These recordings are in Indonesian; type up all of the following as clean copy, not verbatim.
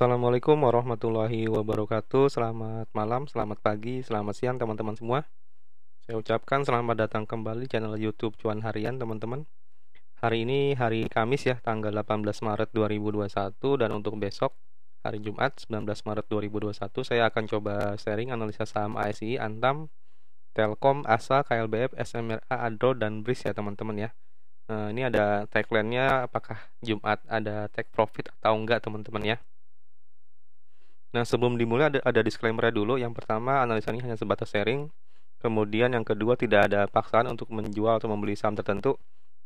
Assalamualaikum warahmatullahi wabarakatuh. Selamat malam, selamat pagi, selamat siang teman-teman semua. Saya ucapkan selamat datang kembali channel YouTube Cuan Harian teman-teman. Hari ini hari Kamis ya, tanggal 18 Maret 2021, dan untuk besok hari Jumat 19 Maret 2021 saya akan coba sharing analisa saham ASI, Antam, Telkom, Asa, KLBF, SMRA, Adro, dan BRIS ya teman-teman ya. Ini ada tagline-nya, apakah Jumat ada take profit atau enggak teman-teman ya. Nah, sebelum dimulai ada disclaimer dulu. Yang pertama, analisa ini hanya sebatas sharing. Kemudian yang kedua, tidak ada paksaan untuk menjual atau membeli saham tertentu.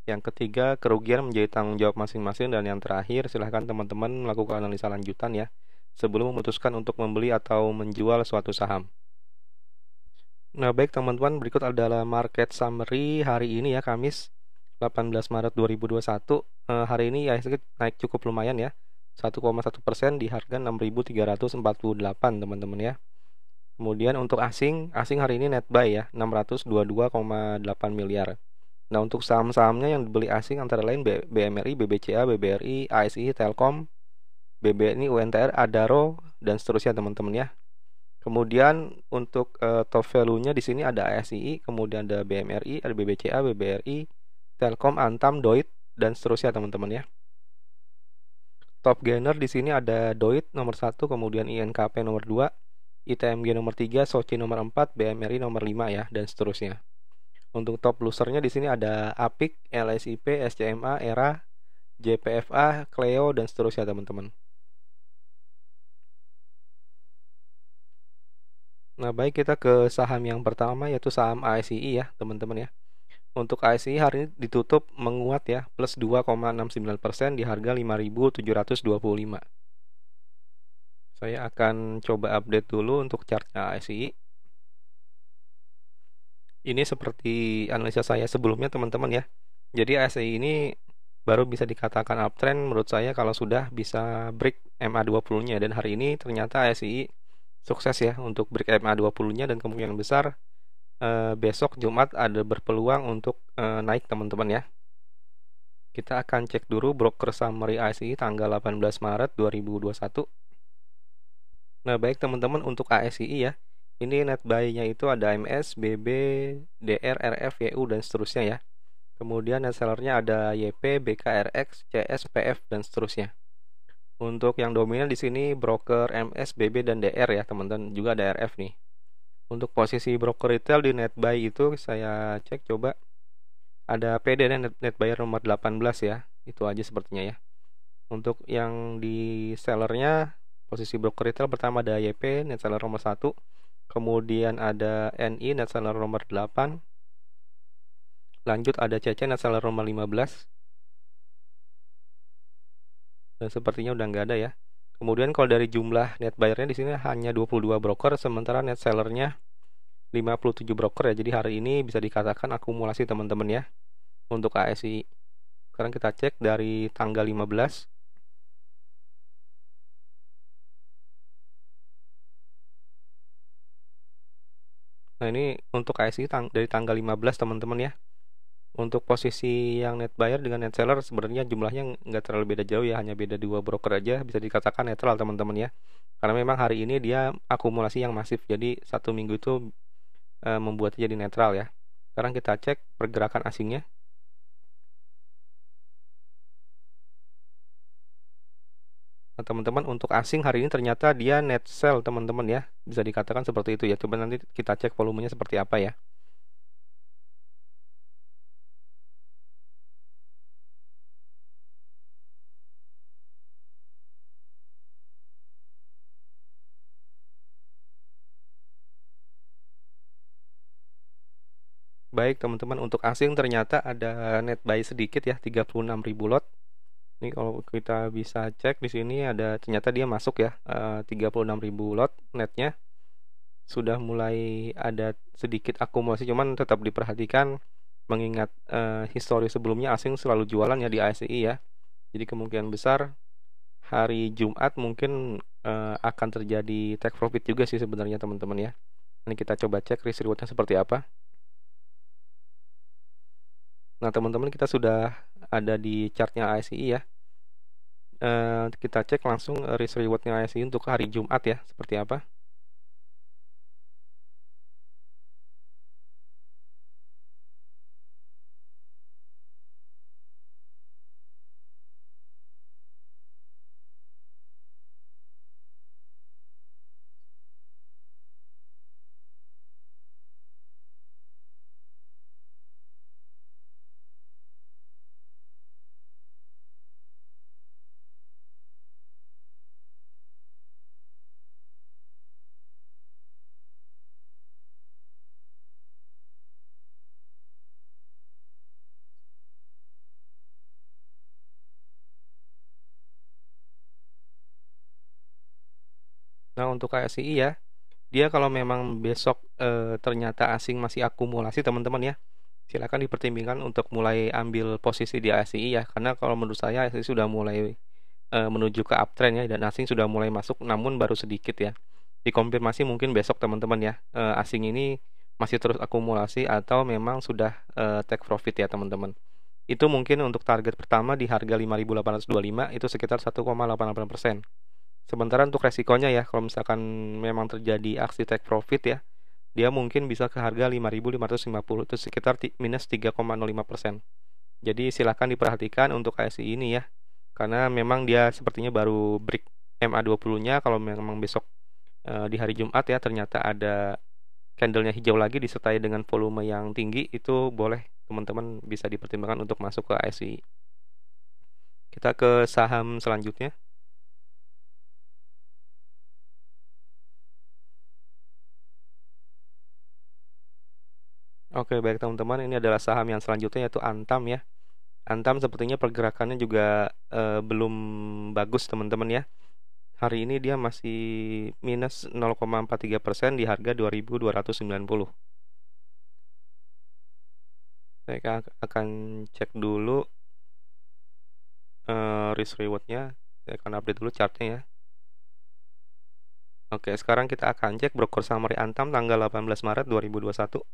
Yang ketiga, kerugian menjadi tanggung jawab masing-masing. Dan yang terakhir, silahkan teman-teman melakukan analisa lanjutan ya, sebelum memutuskan untuk membeli atau menjual suatu saham. Nah, baik teman-teman, berikut adalah market summary hari ini ya, Kamis 18 Maret 2021. Hari ini IHSG naik cukup lumayan ya, 1,1% di harga 6.348 teman-teman ya. Kemudian untuk asing hari ini net buy ya, 622,8 miliar. Nah, untuk saham-sahamnya yang dibeli asing antara lain BMRI, BBCA, BBRI, ASI, Telkom, BBNI, UNTR, Adaro, dan seterusnya teman-teman ya. Kemudian untuk top value-nya di sini ada ASI, kemudian ada BMRI, ada BBCA, BBRI, Telkom, Antam, Doit, dan seterusnya teman-teman ya. Top gainer di sini ada Doit nomor 1, kemudian INKP nomor 2, ITMG nomor 3, Soci nomor 4, BMRI nomor 5 ya, dan seterusnya. Untuk top losernya di sini ada APIK, LSIP, SCMA, ERA, JPFA, Cleo, dan seterusnya teman-teman. Nah, baik, kita ke saham yang pertama yaitu saham ASI ya, teman-teman ya. Untuk ASI hari ini ditutup menguat ya, plus 2,69% di harga 5.725. Saya akan coba update dulu untuk chartnya ASI. Ini seperti analisa saya sebelumnya teman-teman ya. Jadi ASI ini baru bisa dikatakan uptrend menurut saya kalau sudah bisa break MA20-nya, dan hari ini ternyata ASI sukses ya untuk break MA20-nya, dan kemungkinan besar besok Jumat ada berpeluang untuk naik teman-teman ya. Kita akan cek dulu broker summary ASI tanggal 18 Maret 2021. Nah, baik teman-teman, untuk ASI ya, ini net buy-nya itu ada MS, BB, DR, RF, YU, dan seterusnya ya. Kemudian net seller-nya ada YP, BKRX, CS, PF, dan seterusnya. Untuk yang dominan di sini broker MS, BB, dan DR ya teman-teman, juga ada RF nih. Untuk posisi broker retail di net buy itu saya cek coba, ada PD dan net buyer nomor 18 ya, itu aja sepertinya ya. Untuk yang di sellernya, posisi broker retail pertama ada YP, net seller nomor 1, kemudian ada NI, net seller nomor 8, lanjut ada CC, net seller nomor 15, dan sepertinya udah nggak ada ya. Kemudian kalau dari jumlah net buyernya di sini hanya 22 broker, sementara net sellernya 57 broker ya. Jadi hari ini bisa dikatakan akumulasi teman-teman ya untuk ASI. Sekarang kita cek dari tanggal 15. Nah, ini untuk ASI dari tanggal 15 teman-teman ya. Untuk posisi yang net buyer dengan net seller sebenarnya jumlahnya nggak terlalu beda jauh ya, hanya beda 2 broker aja, bisa dikatakan netral teman-teman ya. Karena memang hari ini dia akumulasi yang masif, jadi satu minggu itu membuatnya jadi netral ya. Sekarang kita cek pergerakan asingnya. Nah, teman-teman, untuk asing hari ini ternyata dia net sell teman-teman ya, bisa dikatakan seperti itu ya. Coba nanti kita cek volumenya seperti apa ya. Baik teman-teman, untuk asing ternyata ada net buy sedikit ya, 36.000 lot. Ini kalau kita bisa cek di sini ada, ternyata dia masuk ya, 36.000 lot netnya. Sudah mulai ada sedikit akumulasi, cuman tetap diperhatikan mengingat histori sebelumnya asing selalu jualan ya di ASI ya. Jadi kemungkinan besar hari Jumat mungkin akan terjadi take profit juga sih sebenarnya teman-teman ya. Ini kita coba cek risk rewardnya seperti apa. Nah teman-teman, kita sudah ada di chartnya ASI ya. kita cek langsung risk rewardnya ASI untuk hari Jumat ya, seperti apa. Nah, untuk KSI ya, dia kalau memang besok ternyata asing masih akumulasi teman-teman ya, silakan dipertimbangkan untuk mulai ambil posisi di ASI ya, karena kalau menurut saya ASI sudah mulai menuju ke uptrend ya, dan asing sudah mulai masuk namun baru sedikit ya. Dikonfirmasi mungkin besok teman-teman ya, asing ini masih terus akumulasi atau memang sudah take profit ya teman-teman. Itu mungkin untuk target pertama di harga 5.825 itu sekitar 1,88%. Sementara untuk resikonya ya, kalau misalkan memang terjadi aksi take profit ya, dia mungkin bisa ke harga 5.550 itu sekitar minus 3,05%. Jadi silahkan diperhatikan untuk KSI ini ya, karena memang dia sepertinya baru break MA20-nya. Kalau memang besok di hari Jumat ya ternyata ada candlenya hijau lagi disertai dengan volume yang tinggi, itu boleh teman-teman bisa dipertimbangkan untuk masuk ke KSI. Kita ke saham selanjutnya. Oke, baik teman-teman, ini adalah saham yang selanjutnya yaitu Antam ya. Antam sepertinya pergerakannya juga belum bagus teman-teman ya. Hari ini dia masih minus 0,43% di harga 2.290. Saya akan cek dulu risk rewardnya. Saya akan update dulu chartnya ya. Oke, sekarang kita akan cek broker summary Antam tanggal 18 Maret 2021.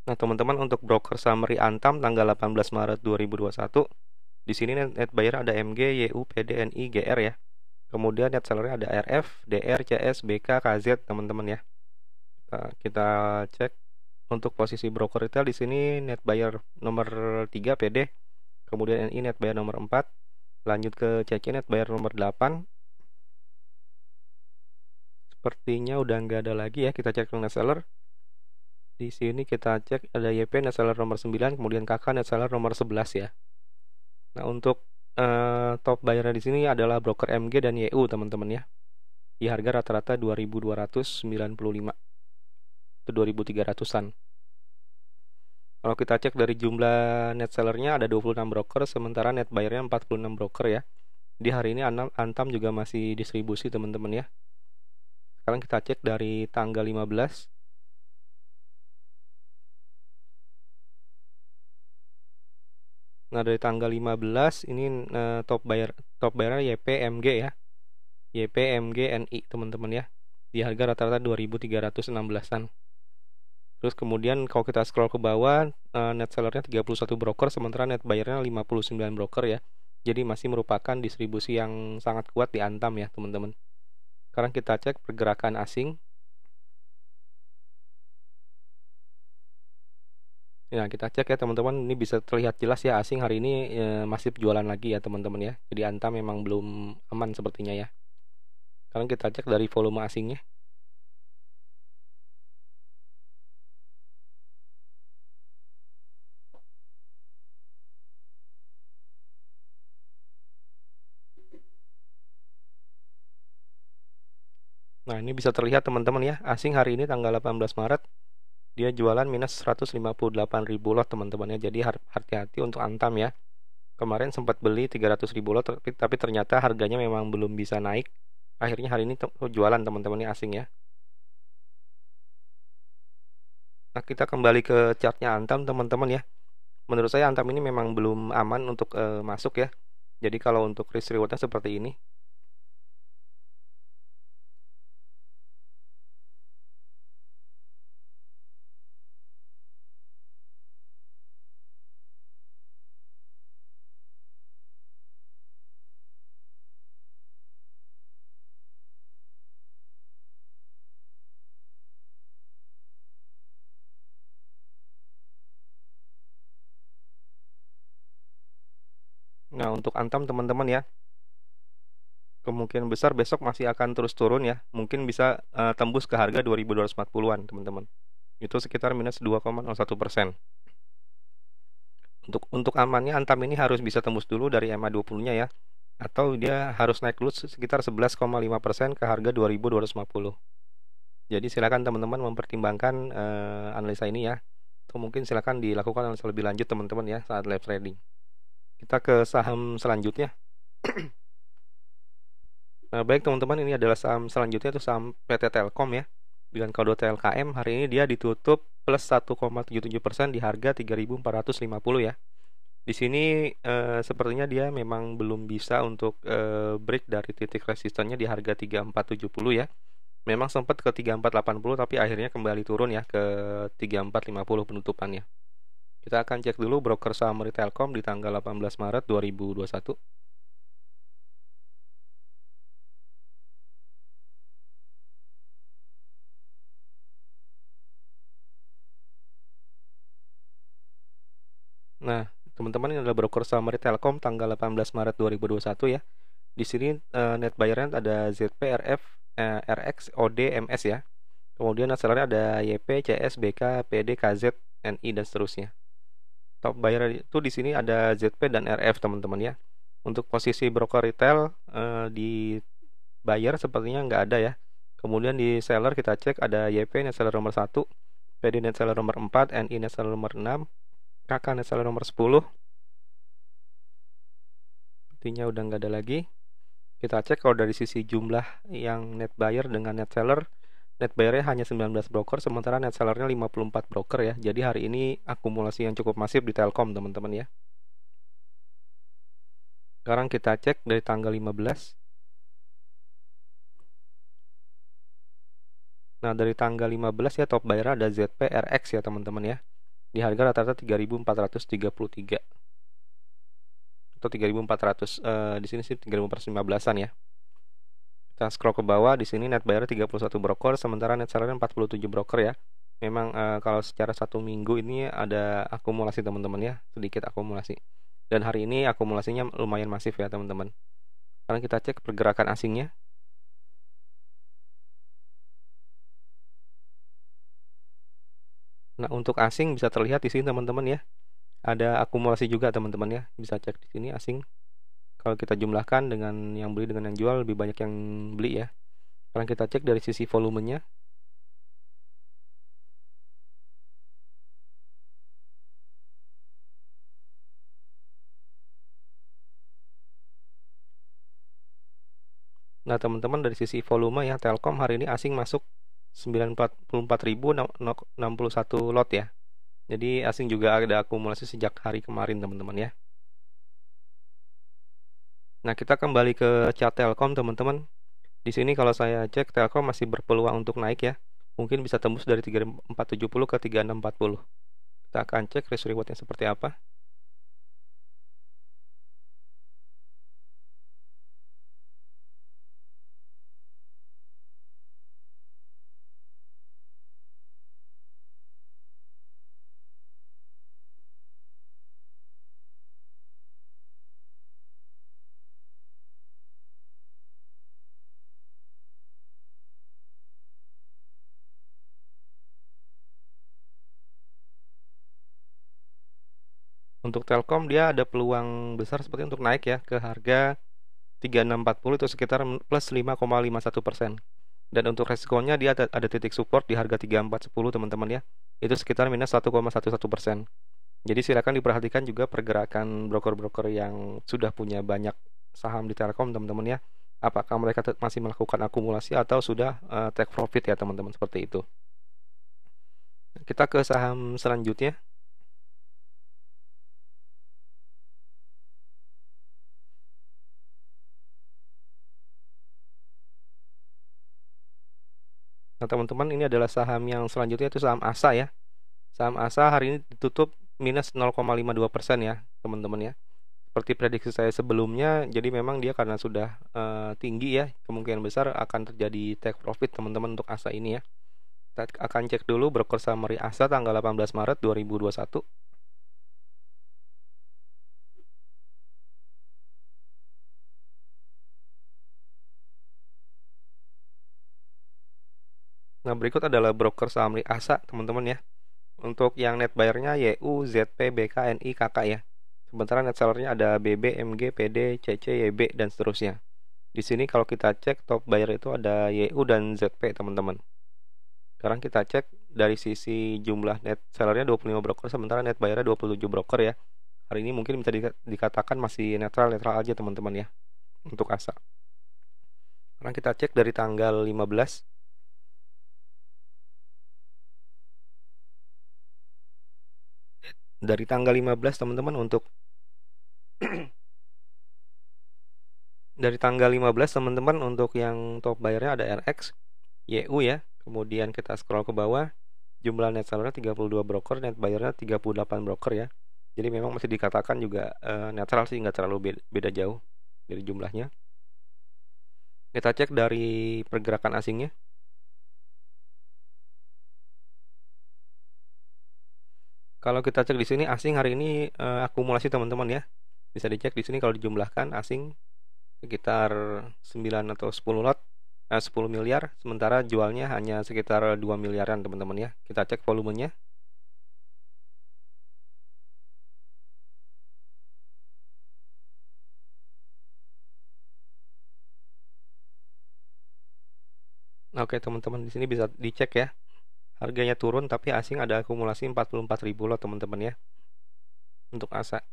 Nah, teman-teman, untuk broker summary Antam tanggal 18 Maret 2021, di sini net buyer ada MG, YU, PD, NI, GR ya. Kemudian net seller ada RF, DR, CS, BK, KZ teman-teman ya. Kita cek untuk posisi broker retail di sini net buyer nomor 3 PD, kemudian NI net buyer nomor 4, lanjut ke CC net buyer nomor 8. Sepertinya udah nggak ada lagi ya. Kita cek net seller. Di sini kita cek ada YP net seller nomor 9, kemudian KK net seller nomor 11 ya. Nah, untuk top buyer di sini adalah broker MG dan YU teman-teman ya. Di harga rata-rata 2.295 itu 2.300-an. Kalau kita cek dari jumlah net sellernya ada 26 broker, sementara net buyernya 46 broker ya. Di hari ini Antam juga masih distribusi teman-teman ya. Sekarang kita cek dari tanggal 15. Nah, dari tanggal 15 ini top buyer YP MG ya. YP MG NI teman-teman ya. Di harga rata-rata 2.316-an. Terus kemudian kalau kita scroll ke bawah, net sellernya 31 broker, sementara net buyernya 59 broker ya. Jadi masih merupakan distribusi yang sangat kuat di Antam ya teman-teman. Sekarang kita cek pergerakan asing. Nah, kita cek ya teman-teman, ini bisa terlihat jelas ya asing hari ini masih jualan lagi ya teman-teman ya. Jadi Antam memang belum aman sepertinya ya. Sekarang kita cek dari volume asingnya. Nah, ini bisa terlihat teman-teman ya, asing hari ini tanggal 18 Maret dia jualan minus 158.000 lot teman-teman ya. Jadi hati-hati untuk Antam ya. Kemarin sempat beli 300.000 lot tapi ternyata harganya memang belum bisa naik. Akhirnya hari ini jualan teman-teman ya asing ya. Nah, kita kembali ke chartnya Antam teman-teman ya. Menurut saya Antam ini memang belum aman untuk masuk ya. Jadi kalau untuk risk rewardnya seperti ini. Nah, untuk Antam teman-teman ya, kemungkinan besar besok masih akan terus turun ya. Mungkin bisa tembus ke harga 2240-an, teman-teman. Itu sekitar minus 2,01%. Untuk amannya Antam ini harus bisa tembus dulu dari EMA 20-nya ya. Atau dia harus naik dulu sekitar 11,5% ke harga 2250. Jadi silakan teman-teman mempertimbangkan analisa ini ya. Atau mungkin silakan dilakukan analisa lebih lanjut teman-teman ya saat live trading. Kita ke saham selanjutnya. Nah, baik teman-teman, ini adalah saham selanjutnya itu saham PT Telkom ya. Dengan kode TLKM hari ini dia ditutup plus 1,77% di harga 3.450 ya. Di sini sepertinya dia memang belum bisa untuk break dari titik resistannya di harga 3470 ya. Memang sempat ke 3480 tapi akhirnya kembali turun ya ke 3450 penutupannya. Kita akan cek dulu broker saham Telkom di tanggal 18 Maret 2021. Nah, teman-teman, ini adalah broker saham Telkom tanggal 18 Maret 2021 ya. Di sini net buyer-nya ada ZP, RF, RX, OD, MS ya. Kemudian net seller-nya ada YP, CS, BK, PD, KZ, NI dan seterusnya. Top buyer itu di sini ada ZP dan RF teman-teman ya. Untuk posisi broker retail di buyer sepertinya nggak ada ya. Kemudian di seller kita cek ada YP net seller nomor 1, PD net seller nomor 4, NI net seller nomor 6, KK net seller nomor 10. Sepertinya udah nggak ada lagi. Kita cek kalau dari sisi jumlah yang net buyer dengan net seller, net buyer-nya hanya 19 broker, sementara net seller-nya 54 broker ya. Jadi hari ini akumulasi yang cukup masif di Telkom teman-teman ya. Sekarang kita cek dari tanggal 15. Nah, dari tanggal 15 ya top buyer ada ZP RX ya teman-teman ya. Di harga rata-rata 3.433 atau 3.400 di sini sih 3.415-an ya. Kita scroll ke bawah, di sini net buyer 31 broker, sementara net seller 47 broker ya. Memang kalau secara satu minggu ini ada akumulasi teman-teman ya, sedikit akumulasi. Dan hari ini akumulasinya lumayan masif ya teman-teman. Sekarang kita cek pergerakan asingnya. Nah, untuk asing bisa terlihat di sini teman-teman ya. Ada akumulasi juga teman-teman ya. Bisa cek di sini asing. Kalau kita jumlahkan dengan yang beli dengan yang jual, lebih banyak yang beli ya. Sekarang kita cek dari sisi volumenya. Nah, teman-teman, dari sisi volume ya, Telkom hari ini asing masuk 94.061 lot ya. Jadi asing juga ada akumulasi sejak hari kemarin teman-teman ya. Nah, kita kembali ke chart Telkom teman-teman. Di sini kalau saya cek Telkom masih berpeluang untuk naik ya. Mungkin bisa tembus dari 3470 ke 3640. Kita akan cek risk rewardnya seperti apa. Untuk Telkom dia ada peluang besar seperti untuk naik ya ke harga 3640 itu sekitar plus 5,51%. Dan untuk resikonya dia ada titik support di harga 3410 teman-teman ya. Itu sekitar minus 1,11%. Jadi silakan diperhatikan juga pergerakan broker-broker yang sudah punya banyak saham di Telkom teman-teman ya. Apakah mereka masih melakukan akumulasi atau sudah take profit ya teman-teman, seperti itu. Kita ke saham selanjutnya. Nah, teman-teman, ini adalah saham yang selanjutnya itu saham ASA ya. Saham ASA hari ini ditutup minus 0,52% ya, teman-teman ya. Seperti prediksi saya sebelumnya, jadi memang dia karena sudah tinggi ya, kemungkinan besar akan terjadi take profit teman-teman untuk ASA ini ya. Kita akan cek dulu broker summary ASA tanggal 18 Maret 2021. Nah, berikut adalah broker saham ASA, teman-teman ya. Untuk yang net buyer-nya YU, ZP, BK, NI, KK ya. Sementara net seller-nya ada BB, MG, PD, CC, YB, dan seterusnya. Di sini kalau kita cek top buyer itu ada YU dan ZP, teman-teman. Sekarang kita cek dari sisi jumlah net sellernya 25 broker, sementara net buyer-nya 27 broker ya. Hari ini mungkin bisa dikatakan masih netral aja teman-teman ya untuk ASA. Sekarang kita cek dari tanggal 15. Dari tanggal 15 teman-teman untuk dari tanggal 15 teman-teman untuk yang top buyer-nya ada RX, YU ya. Kemudian kita scroll ke bawah, jumlah net seller-nya 32 broker, net buyer-nya 38 broker ya. Jadi memang masih dikatakan juga netral sih, nggak terlalu beda jauh dari jumlahnya. Kita cek dari pergerakan asingnya. Kalau kita cek di sini asing hari ini akumulasi teman-teman ya. Bisa dicek di sini kalau dijumlahkan asing sekitar 9 atau 10 lot, 10 miliar, sementara jualnya hanya sekitar 2 miliaran teman-teman ya. Kita cek volumenya. Oke teman-teman, di sini bisa dicek ya. Harganya turun tapi asing ada akumulasi 44.000 lot teman-teman ya. Untuk ASA.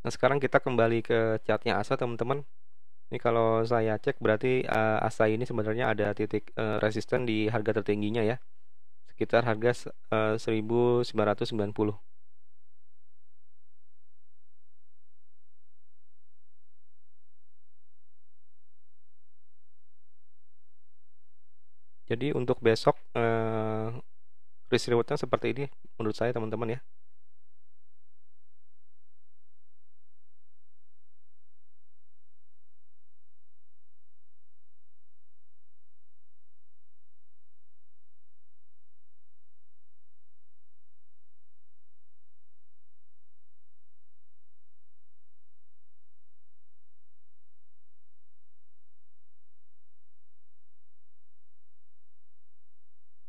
Nah, sekarang kita kembali ke chartnya ASA teman-teman. Ini kalau saya cek berarti ASA ini sebenarnya ada titik resisten di harga tertingginya ya. Sekitar harga 1990. Jadi untuk besok risk rewardnya seperti ini menurut saya teman-teman ya.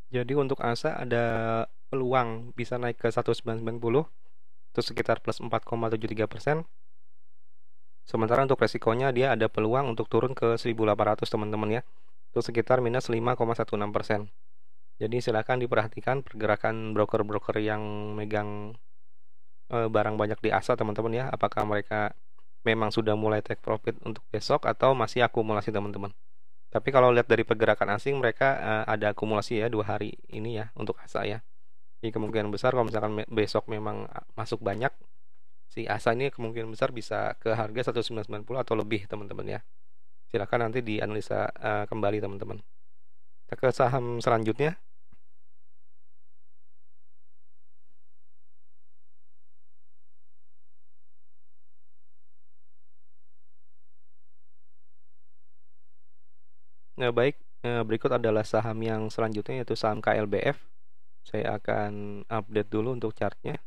Jadi untuk ASA ada peluang bisa naik ke 1990 itu sekitar plus 4,73%. Sementara untuk resikonya dia ada peluang untuk turun ke 1800 teman-teman ya. Itu sekitar minus 5,16%. Jadi silakan diperhatikan pergerakan broker-broker yang megang barang banyak di ASA teman-teman ya. Apakah mereka memang sudah mulai take profit untuk besok atau masih akumulasi teman-teman. Tapi kalau lihat dari pergerakan asing mereka ada akumulasi ya 2 hari ini ya untuk ASA ya. Jadi kemungkinan besar kalau misalkan besok memang masuk banyak, si ASA ini kemungkinan besar bisa ke harga 1990 atau lebih teman-teman ya. Silakan nanti dianalisa kembali teman-teman. Kita ke saham selanjutnya. Nah, baik, berikut adalah saham yang selanjutnya yaitu saham KLBF. Saya akan update dulu untuk chartnya.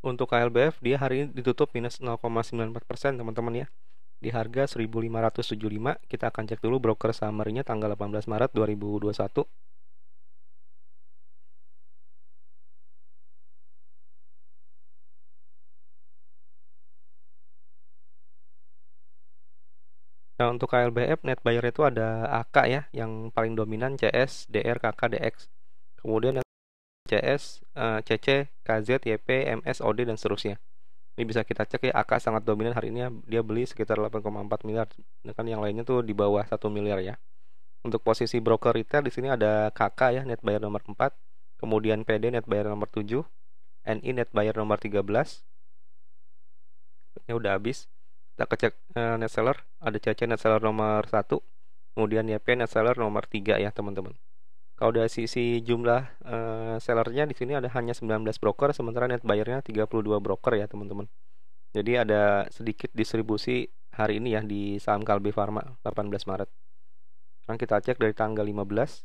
Untuk KLBF dia hari ini ditutup minus 0,94% teman-teman ya. Di harga 1575. Kita akan cek dulu broker summary-nya tanggal 18 Maret 2021. Nah, untuk KLBF net buyer itu ada AK ya yang paling dominan CS, DR, KK, DX. Kemudian CS, CC, KZ, YP, MS, OD dan seterusnya. Ini bisa kita cek ya, AK sangat dominan hari ini ya, dia beli sekitar 8,4 miliar, sedangkan yang lainnya tuh di bawah 1 miliar ya. Untuk posisi broker retail di sini ada KK ya, net buyer nomor 4, kemudian PD net buyer nomor 7, NI net buyer nomor 13. Ini udah habis. Kita kecek net seller, ada CC net seller nomor 1, kemudian YP net seller nomor 3 ya, teman-teman. Kalau dari sisi jumlah sellernya di sini ada hanya 19 broker, sementara net buyer-nya 32 broker ya teman-teman. Jadi ada sedikit distribusi hari ini ya di saham Kalbe Farma 18 Maret. Sekarang kita cek dari tanggal 15.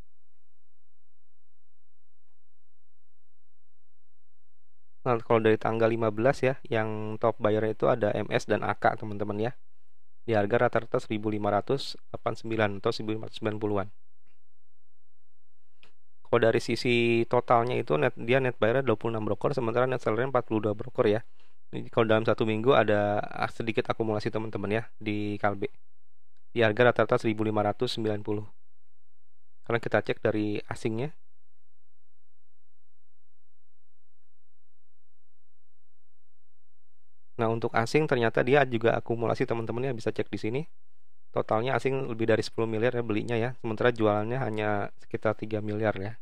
Nah, kalau dari tanggal 15 ya, yang top buyer itu ada MS dan AK teman-teman ya. Di harga rata-rata 1.589 atau 1.590-an. Kalau dari sisi totalnya itu dia net buyer 26 broker, sementara net seller 42 broker ya. Jadi kalau dalam satu minggu ada sedikit akumulasi teman-teman ya di Kalbe. Di harga rata-rata 1.590. Karena kita cek dari asingnya. Nah, untuk asing ternyata dia juga akumulasi teman-teman ya, bisa cek di sini. Totalnya asing lebih dari 10 miliar ya belinya ya, sementara jualannya hanya sekitar 3 miliar ya.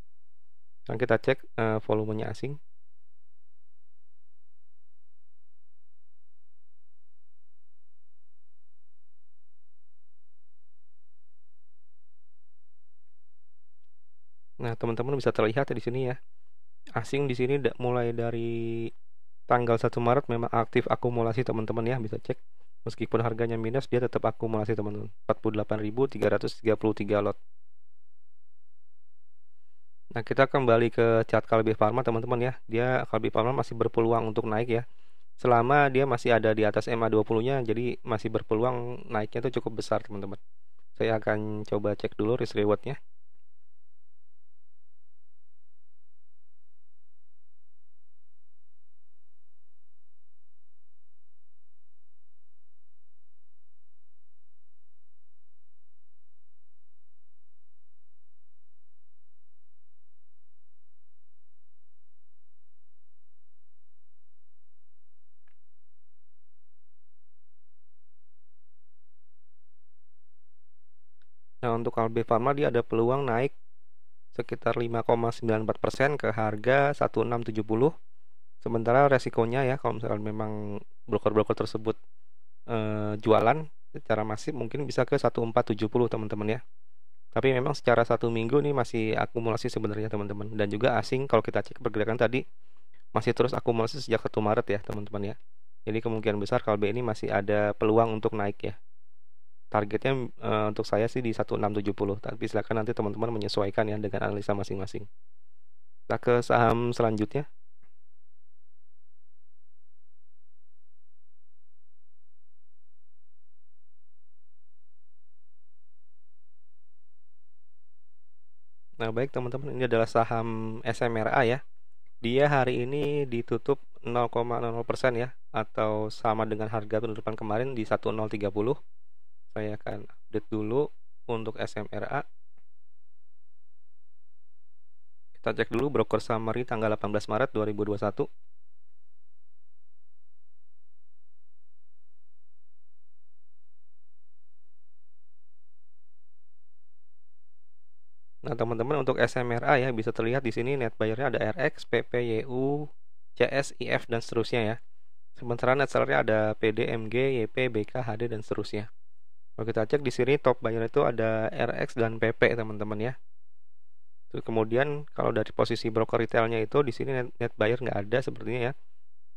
Sekarang kita cek volumenya asing. Nah, teman-teman bisa terlihat ya di sini ya. Asing di sini mulai dari tanggal 1 Maret memang aktif akumulasi teman-teman ya, bisa cek. Meskipun harganya minus, dia tetap akumulasi teman-teman. 48.333 lot. Nah, kita kembali ke chart Kalbe Pharma teman-teman ya. Dia Kalbe Pharma masih berpeluang untuk naik ya. Selama dia masih ada di atas MA20-nya, jadi masih berpeluang naiknya itu cukup besar teman-teman. Saya akan coba cek dulu risk rewardnya. Nah, untuk Kalbe Pharma dia ada peluang naik sekitar 5,94% ke harga 1670. Sementara resikonya ya, kalau misalkan memang broker-broker tersebut jualan secara masif, mungkin bisa ke 1470 teman-teman ya. Tapi memang secara satu minggu nih masih akumulasi sebenarnya teman-teman. Dan juga asing kalau kita cek pergerakan tadi masih terus akumulasi sejak 1 Maret ya teman-teman ya. Jadi kemungkinan besar Kalbe ini masih ada peluang untuk naik ya. Targetnya untuk saya sih di 1670, tapi silakan nanti teman-teman menyesuaikan ya dengan analisa masing-masing. Kita ke saham selanjutnya. Nah, baik teman-teman, ini adalah saham SMRA ya. Dia hari ini ditutup 0,00% ya, atau sama dengan harga penutupan kemarin di 1030. Saya akan update dulu untuk SMRA. Kita cek dulu broker summary tanggal 18 Maret 2021. Nah, teman-teman, untuk SMRA ya bisa terlihat di sini net buyer-nya ada RX, PP, YU, CS, IF dan seterusnya ya. Sementara net seller-nya ada PD, MG, YP, BK, HD dan seterusnya. Kalau kita cek di sini top buyer itu ada RX dan PP teman-teman ya. Terus kemudian kalau dari posisi broker retailnya itu di sini net buyer nggak ada sepertinya ya.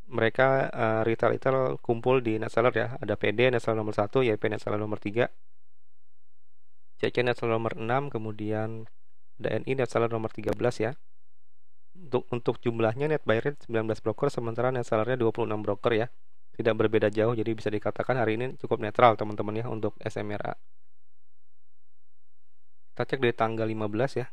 Mereka retail kumpul di net seller ya. Ada PD net seller nomor 1, YP net seller nomor 3, CC net seller nomor 6, kemudian DNI net seller nomor 13 ya. Untuk jumlahnya net buyer 19 broker, sementara net sellernya 26 broker ya. Tidak berbeda jauh, jadi bisa dikatakan hari ini cukup netral teman-teman ya untuk SMRA. Kita cek dari tanggal 15 ya.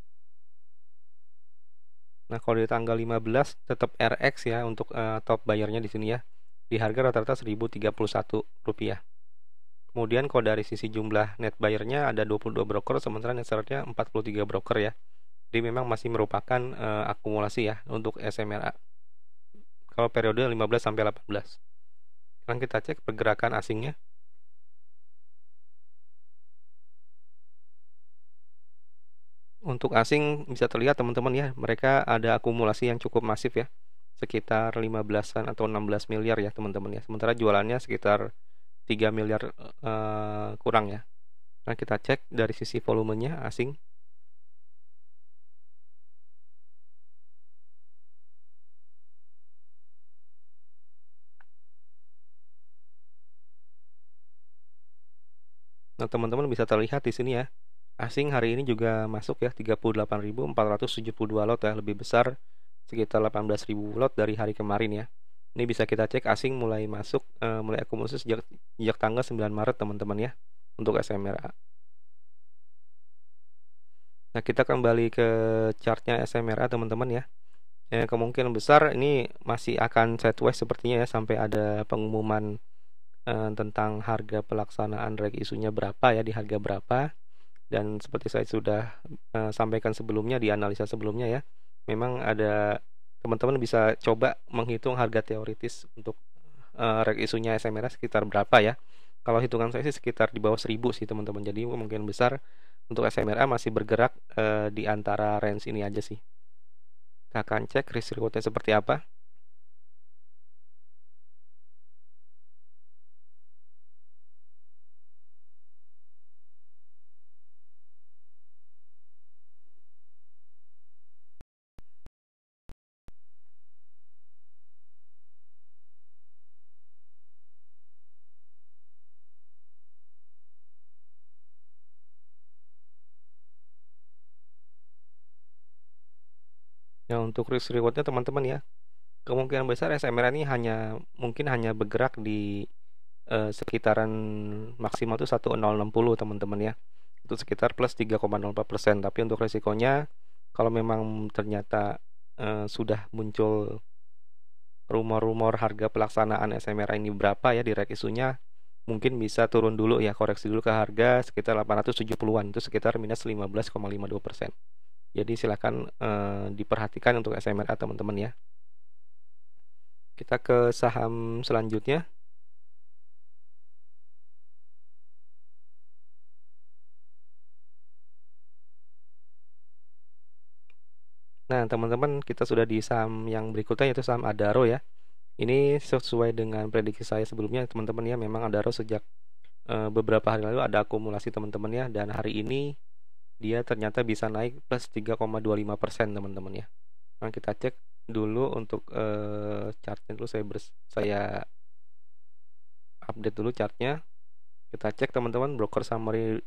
Nah, kalau di tanggal 15 tetap RX ya untuk top bayarnya di sini ya. Di harga rata-rata Rp1.031. Kemudian kalau dari sisi jumlah net bayarnya ada 22 broker, sementara net sellernya 43 broker ya. Jadi memang masih merupakan akumulasi ya untuk SMRA. Kalau periode 15 sampai 18. Sekarang kita cek pergerakan asingnya. Untuk asing bisa terlihat teman-teman ya, mereka ada akumulasi yang cukup masif ya. Sekitar 15-an atau 16 miliar ya teman-teman ya. Sementara jualannya sekitar 3 miliar kurang ya. Nah, kita cek dari sisi volumenya asing. Nah, teman-teman bisa terlihat di sini ya. Asing hari ini juga masuk ya 38.472 lot ya, lebih besar sekitar 18.000 lot dari hari kemarin ya. Ini bisa kita cek asing mulai masuk, mulai akumulasi sejak tanggal 9 Maret teman-teman ya, untuk SMRA. Nah, kita kembali ke chartnya SMRA teman-teman ya. Kemungkinan besar ini masih akan sideways sepertinya ya, sampai ada pengumuman tentang harga pelaksanaan reg isunya berapa ya, di harga berapa. Dan seperti saya sudah sampaikan sebelumnya di analisa sebelumnya ya, memang ada teman-teman bisa coba menghitung harga teoritis untuk reg isunya SMRA sekitar berapa ya. Kalau hitungan saya sih sekitar di bawah 1000 sih teman-teman. Jadi kemungkinan besar untuk SMRA masih bergerak di antara range ini aja sih. Kita akan cek risk rewardnya seperti apa. Nah, untuk risk rewardnya teman-teman ya, kemungkinan besar SMRA ini mungkin hanya bergerak di sekitaran maksimal itu 1060 teman-teman ya. Itu sekitar plus 3,04%. Tapi untuk resikonya, kalau memang ternyata sudah muncul rumor-rumor harga pelaksanaan SMRA ini berapa ya di reg isunya, mungkin bisa turun dulu ya, koreksi dulu ke harga sekitar 870-an, itu sekitar minus 15,52%. Jadi silakan diperhatikan untuk SMRA teman-teman ya. Kita ke saham selanjutnya. Nah, teman-teman, kita sudah di saham yang berikutnya, yaitu saham Adaro ya. Ini sesuai dengan prediksi saya sebelumnya teman-teman ya, memang Adaro sejak beberapa hari lalu ada akumulasi teman-teman ya, dan hari ini dia ternyata bisa naik plus 3,25% teman-teman ya. Nah, kita cek dulu untuk chartnya dulu, saya update dulu chartnya. Kita cek teman-teman broker summary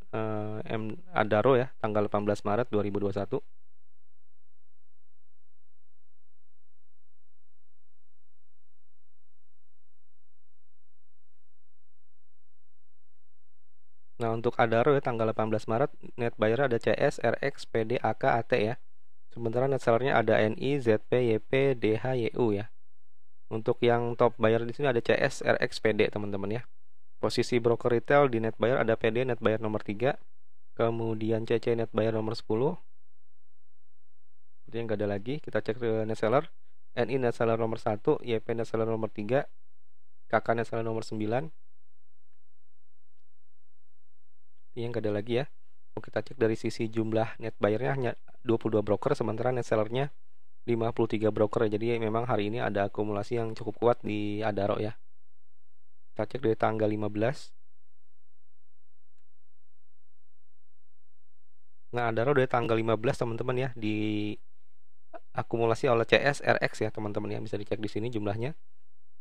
Adaro ya, tanggal 18 Maret 2021. Nah, untuk Adaro ya tanggal 18 Maret net buyer ada CS, RX, PD, AK, AT ya. Sementara net sellernya ada NI, ZP, YP, DH, YU ya. Untuk yang top buyer di sini ada CS, RX, PD teman-teman ya. Posisi broker retail di net buyer ada PD net buyer nomor 3, kemudian CC net buyer nomor 10. Seperti yang nggak ada lagi, kita cek ke net seller. NI net seller nomor 1, YP net seller nomor 3, KK net seller nomor 9. Yang nggak ada lagi ya. Kita cek dari sisi jumlah net buyernya hanya 22 broker, sementara net sellernya 53 broker ya. Jadi memang hari ini ada akumulasi yang cukup kuat di Adaro ya. Kita cek dari tanggal 15. Nah, Adaro dari tanggal 15 teman-teman ya, di akumulasi oleh CS, RX ya teman-teman ya, bisa dicek di sini jumlahnya.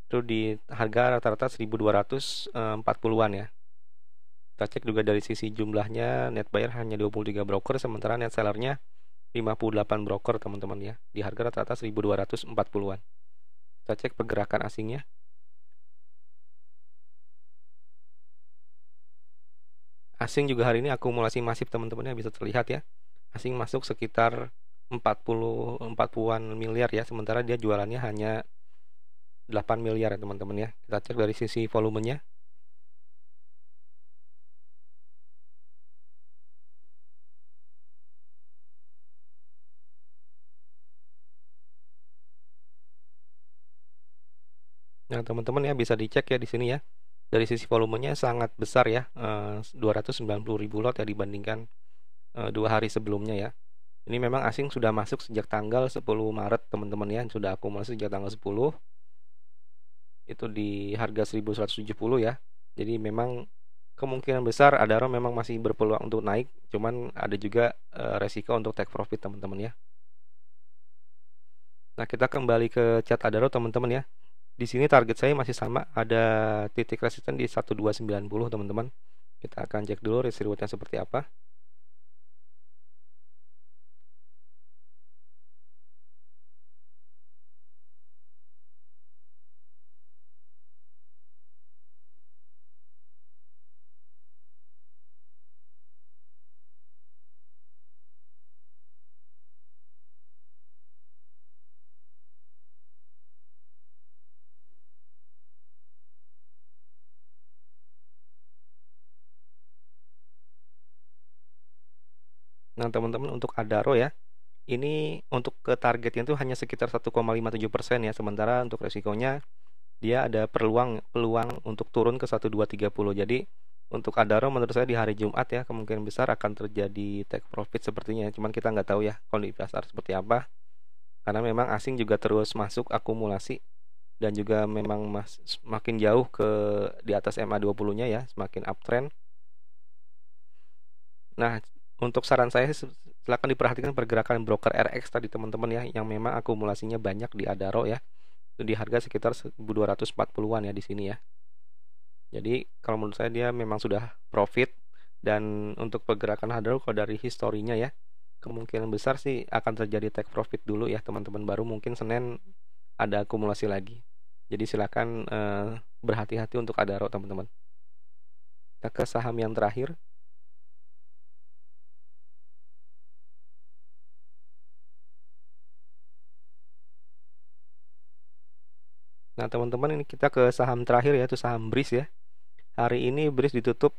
Itu di harga rata-rata 1240-an ya. Kita cek juga dari sisi jumlahnya, net buyer hanya 23 broker, sementara net sellernya 58 broker teman-teman ya, di harga rata-rata 1240-an. Kita cek pergerakan asingnya. Asing juga hari ini akumulasi masif teman-teman ya, bisa terlihat ya. Asing masuk sekitar 40-an miliar ya, sementara dia jualannya hanya 8 miliar ya teman-teman ya. Kita cek dari sisi volumenya. Nah, teman-teman ya, bisa dicek ya di sini ya. Dari sisi volumenya sangat besar ya, 290.000 lot ya dibandingkan 2 hari sebelumnya ya. Ini memang asing sudah masuk sejak tanggal 10 Maret teman-teman ya, sudah akumulasi sejak tanggal 10. Itu di harga 1170 ya. Jadi memang kemungkinan besar Adaro memang masih berpeluang untuk naik, cuman ada juga resiko untuk take profit teman-teman ya. Nah, kita kembali ke chart Adaro teman-teman ya. Di sini target saya masih sama, ada titik resisten di 1290 teman-teman. Kita akan cek dulu risk rewardnya seperti apa. Nah, teman-teman untuk Adaro ya, ini untuk ke targetnya itu hanya sekitar 1,57% ya, sementara untuk resikonya dia ada peluang peluang untuk turun ke 1230. Jadi untuk Adaro menurut saya di hari Jumat ya kemungkinan besar akan terjadi take profit sepertinya. Cuman kita nggak tahu ya kondisi pasar seperti apa. Karena memang asing juga terus masuk akumulasi dan juga memang makin jauh ke di atas MA20-nya ya, semakin uptrend. Nah, untuk saran saya silakan diperhatikan pergerakan broker RX tadi teman-teman ya, yang memang akumulasinya banyak di Adaro ya. Itu di harga sekitar 1240-an ya di sini ya. Jadi kalau menurut saya dia memang sudah profit, dan untuk pergerakan Adaro kalau dari historinya ya, kemungkinan besar sih akan terjadi take profit dulu ya teman-teman, baru mungkin Senin ada akumulasi lagi. Jadi silakan berhati-hati untuk Adaro teman-teman. Kita ke saham yang terakhir. Nah, teman-teman ini kita ke saham terakhir yaitu saham BRIS ya. Hari ini BRIS ditutup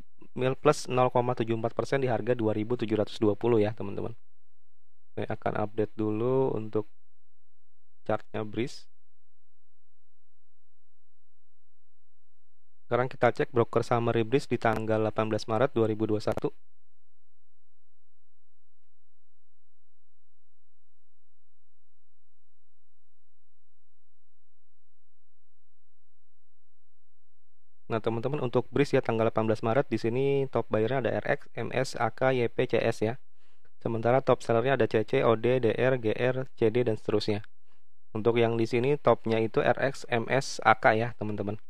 plus 0,74% di harga 2.720 ya, teman-teman. Saya akan update dulu untuk chartnya BRIS. Sekarang kita cek broker summary BRIS di tanggal 18 Maret 2021. Nah, teman-teman untuk BRIS ya tanggal 18 Maret di sini top buyer-nya ada RX, MS, AK, YP, CS ya. Sementara top sellernya ada CC, OD, DR, GR, CD dan seterusnya. Untuk yang di sini topnya itu RX, MS, AK ya, teman-teman.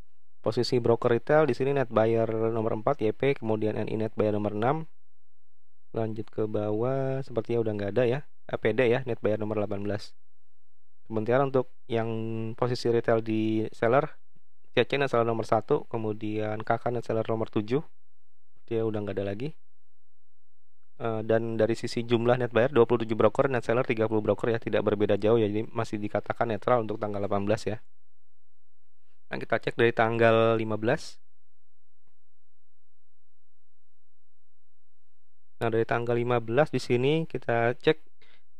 Posisi broker retail di sini net buyer nomor 4 YP, kemudian NI net buyer nomor 6. Lanjut ke bawah sepertinya udah nggak ada ya. PD ya, net buyer nomor 18. Sementara untuk yang posisi retail di seller, CC net seller nomor 1, kemudian KK net seller nomor 7. Dia udah nggak ada lagi. Dan dari sisi jumlah net buyer 27 broker, net seller 30 broker ya, tidak berbeda jauh ya, jadi masih dikatakan netral untuk tanggal 18 ya. Nah, kita cek dari tanggal 15. Nah, dari tanggal 15 di sini kita cek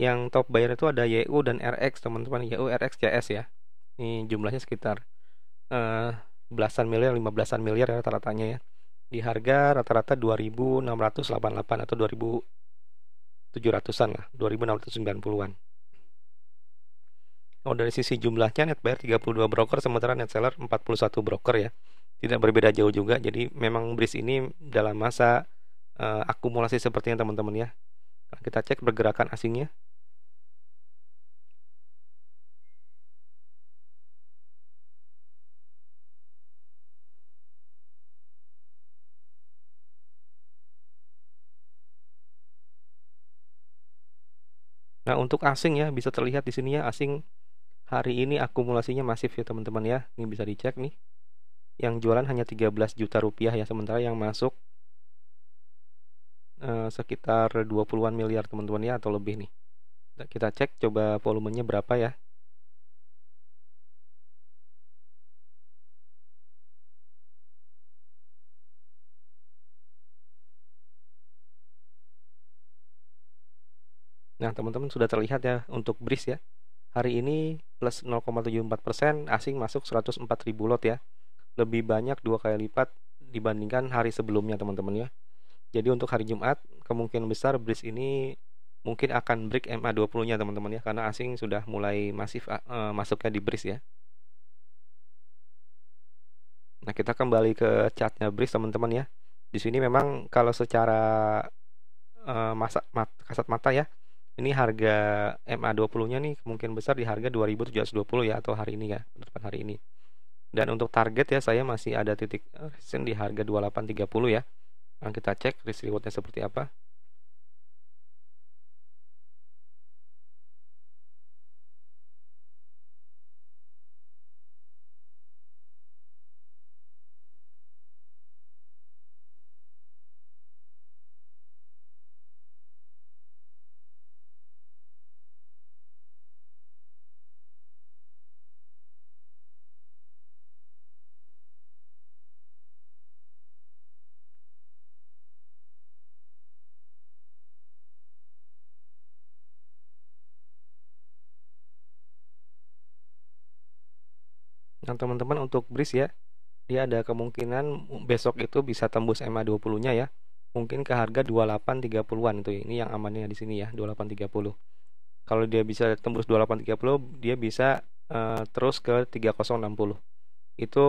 yang top buyer itu ada YU dan RX, teman-teman. YU, RX, CS ya. Ini jumlahnya sekitar eh, belasan miliar, 15-an miliar ya rata-ratanya ya. Di harga rata-rata 2.688 atau 2.700-an lah, 2.690-an. Oh, dari sisi jumlahnya net buyer 32 broker, sementara net seller 41 broker ya. Tidak berbeda jauh juga. Jadi memang BRIS ini dalam masa akumulasi sepertinya teman-teman ya. Kita cek pergerakan asingnya. Nah, untuk asing ya bisa terlihat di sini ya, asing hari ini akumulasinya masif ya teman-teman ya. Ini bisa dicek nih. Yang jualan hanya 13 juta rupiah ya, sementara yang masuk sekitar 20-an miliar teman-teman ya, atau lebih nih. Kita cek coba volumenya berapa ya. Nah, teman-teman sudah terlihat ya untuk BRIS ya. Hari ini plus 0,74%, asing masuk 104.000 lot ya. Lebih banyak 2 kali lipat dibandingkan hari sebelumnya teman-teman ya. Jadi untuk hari Jumat kemungkinan besar BRIS ini mungkin akan break MA20-nya teman-teman ya, karena asing sudah mulai masif masuknya di BRIS ya. Nah, kita kembali ke chartnya BRIS teman-teman ya. Di sini memang kalau secara kasat mata ya, ini harga MA20-nya nih kemungkinan besar di harga 2.720 ya, atau hari ini ya, depan hari ini. Dan untuk target ya saya masih ada titik resistance di harga 2830 ya. Nah, kita cek risk rewardnya seperti apa. Nah, teman-teman, untuk BRIS ya, dia ada kemungkinan besok itu bisa tembus MA20-nya ya. Mungkin ke harga 28.30-an itu. Ini yang amannya di sini ya, 28.30. Kalau dia bisa tembus 28.30, dia bisa terus ke 3060. Itu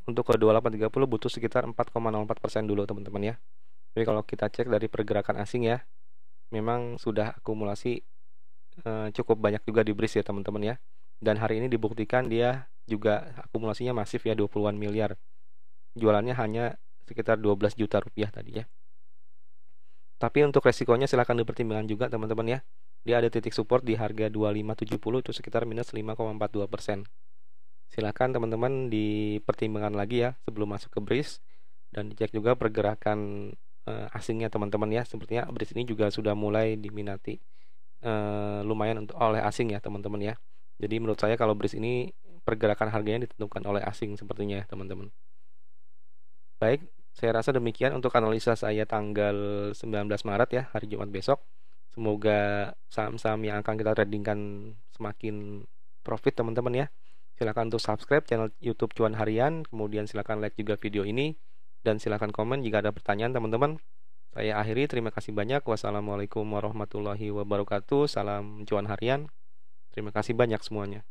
untuk ke 28.30 butuh sekitar 4,04% dulu teman-teman ya. Tapi kalau kita cek dari pergerakan asing ya, memang sudah akumulasi cukup banyak juga di BRIS ya teman-teman ya. Dan hari ini dibuktikan dia juga akumulasinya masif ya, 20-an miliar. Jualannya hanya sekitar 12 juta rupiah tadi ya. Tapi untuk resikonya silahkan dipertimbangkan juga teman-teman ya. Dia ada titik support di harga 2570 itu sekitar minus 5,42%. Silahkan teman-teman dipertimbangkan lagi ya sebelum masuk ke BRIS, dan dicek juga pergerakan asingnya teman-teman ya. Sepertinya BRIS ini juga sudah mulai diminati lumayan oleh asing ya teman-teman ya. Jadi menurut saya kalau BRIS ini pergerakan harganya ditentukan oleh asing sepertinya ya teman-teman. Baik, saya rasa demikian untuk analisa saya tanggal 19 Maret ya, hari Jumat besok. Semoga saham-saham yang akan kita tradingkan semakin profit teman-teman ya. Silakan untuk subscribe channel YouTube Cuan Harian, kemudian silakan like juga video ini, dan silakan komen jika ada pertanyaan teman-teman. Saya akhiri, terima kasih banyak. Wassalamualaikum warahmatullahi wabarakatuh. Salam Cuan Harian. Terima kasih banyak semuanya.